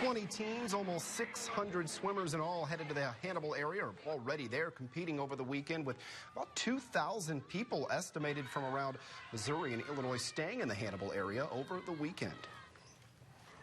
20 teams, almost 600 swimmers in all headed to the Hannibal area are already there competing over the weekend, with about 2,000 people estimated from around Missouri and Illinois staying in the Hannibal area over the weekend.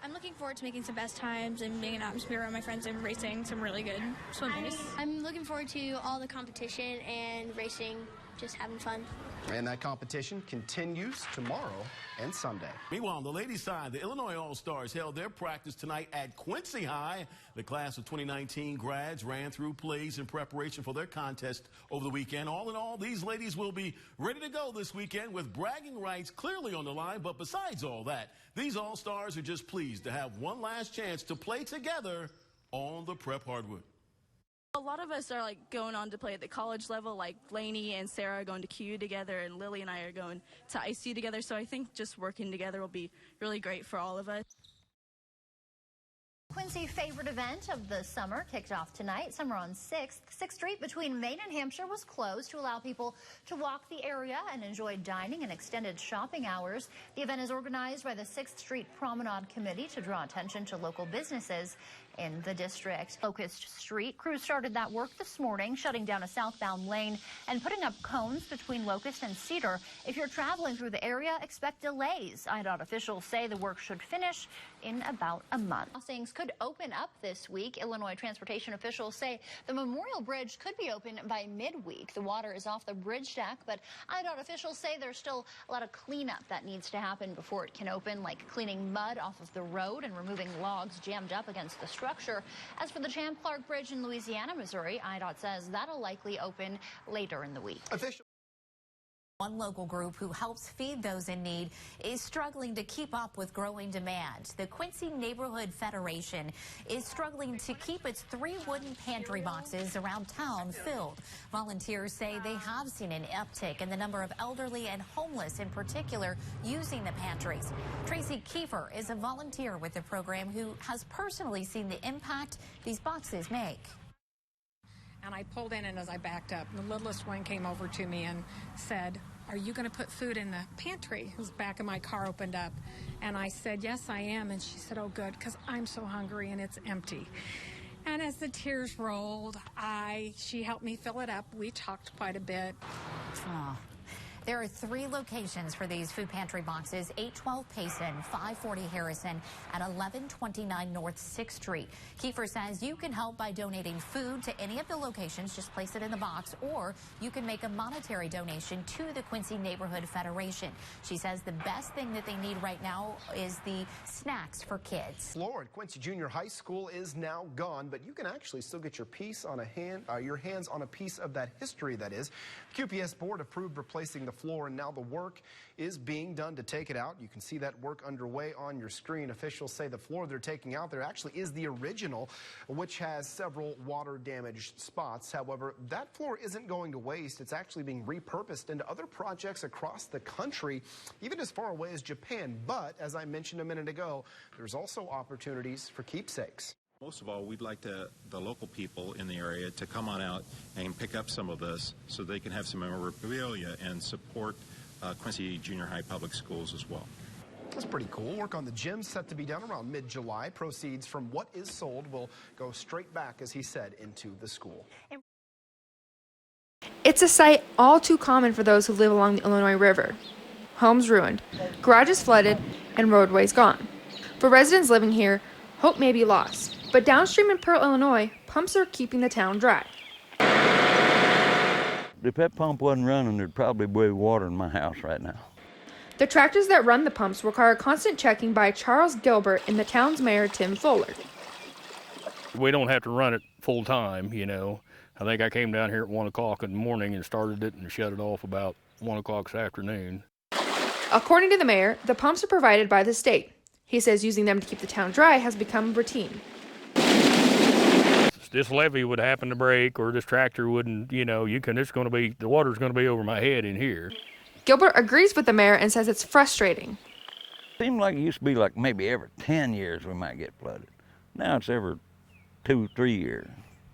I'm looking forward to making some best times and being an atmosphere around my friends and racing some really good swimmers. I'm looking forward to all the competition and racing, just having fun. And that competition continues tomorrow and Sunday. Meanwhile, on the ladies' side, the Illinois All-Stars held their practice tonight at Quincy High. The class of 2019 grads ran through plays in preparation for their contest over the weekend. All in all, these ladies will be ready to go this weekend with bragging rights clearly on the line. But besides all that, these All-Stars are just pleased to have one last chance to play together on the prep hardwood. A lot of us are going on to play at the college level, like Lainey and Sarah are going to QU together, and Lily and I are going to ICU together. So I think just working together will be really great for all of us. Quincy's favorite event of the summer kicked off tonight. Summer on 6th. 6th Street between Main and Hampshire was closed to allow people to walk the area and enjoy dining and extended shopping hours. The event is organized by the 6th Street Promenade Committee to draw attention to local businesses in the district. Locust Street crews started that work this morning, shutting down a southbound lane and putting up cones between Locust and Cedar. If you're traveling through the area, expect delays. IDOT officials say the work should finish in about a month. Crossings could open up this week. Illinois transportation officials say the Memorial Bridge could be open by midweek. The water is off the bridge deck, but IDOT officials say there's still a lot of cleanup that needs to happen before it can open, like cleaning mud off of the road and removing logs jammed up against the structure. As for the Champ Clark Bridge in Louisiana, Missouri, IDOT says that'll likely open later in the week. One local group who helps feed those in need is struggling to keep up with growing demand. The Quincy Neighborhood Federation is struggling to keep its 3 wooden pantry boxes around town filled. Volunteers say they have seen an uptick in the number of elderly and homeless in particular using the pantries. Tracy Kiefer is a volunteer with the program who has personally seen the impact these boxes make. And I pulled in, and as I backed up, the littlest one came over to me and said, "Are you going to put food in the pantry?" The back of my car opened up, and I said, "Yes, I am." And she said, "Oh, good, because I'm so hungry and it's empty." And as the tears rolled, she helped me fill it up. We talked quite a bit. Oh. There are 3 locations for these food pantry boxes: 812 Payson, 540 Harrison, and 1129 North 6th Street. Kiefer says you can help by donating food to any of the locations. Just place it in the box, or you can make a monetary donation to the Quincy Neighborhood Federation. She says the best thing that they need right now is the snacks for kids. Floor at Quincy Junior High School is now gone, but you can actually still get your your hands on a piece of that history. That is, the QPS board approved replacing the floor, and now the work is being done to take it out. You can see that work underway on your screen. Officials say the floor they're taking out there actually is the original, which has several water damaged spots. However, that floor isn't going to waste. It's actually being repurposed into other projects across the country, even as far away as Japan. But as I mentioned a minute ago, there's also opportunities for keepsakes. Most of all, we'd like the local people in the area to come on out and pick up some of this so they can have some memorabilia and support Quincy Junior High Public Schools as well. That's pretty cool. Work on the gym set to be done around mid-July. Proceeds from what is sold will go straight back, as he said, into the school. It's a sight all too common for those who live along the Illinois River. Homes ruined, garages flooded, and roadways gone. For residents living here, hope may be lost. But downstream in Pearl, Illinois, pumps are keeping the town dry. If that pump wasn't running, there'd probably be water in my house right now. The tractors that run the pumps require constant checking by Charles Gilbert and the town's mayor, Tim Fuller. We don't have to run it full time, you know. I think I came down here at 1 o'clock in the morning and started it and shut it off about 1 o'clock this afternoon. According to the mayor, the pumps are provided by the state. He says using them to keep the town dry has become routine. This levee would happen to break, or this tractor wouldn't, the water's going to be over my head in here. Gilbert agrees with the mayor and says it's frustrating. Seemed like it used to be like maybe every 10 years we might get flooded. Now it's every 2-3 years.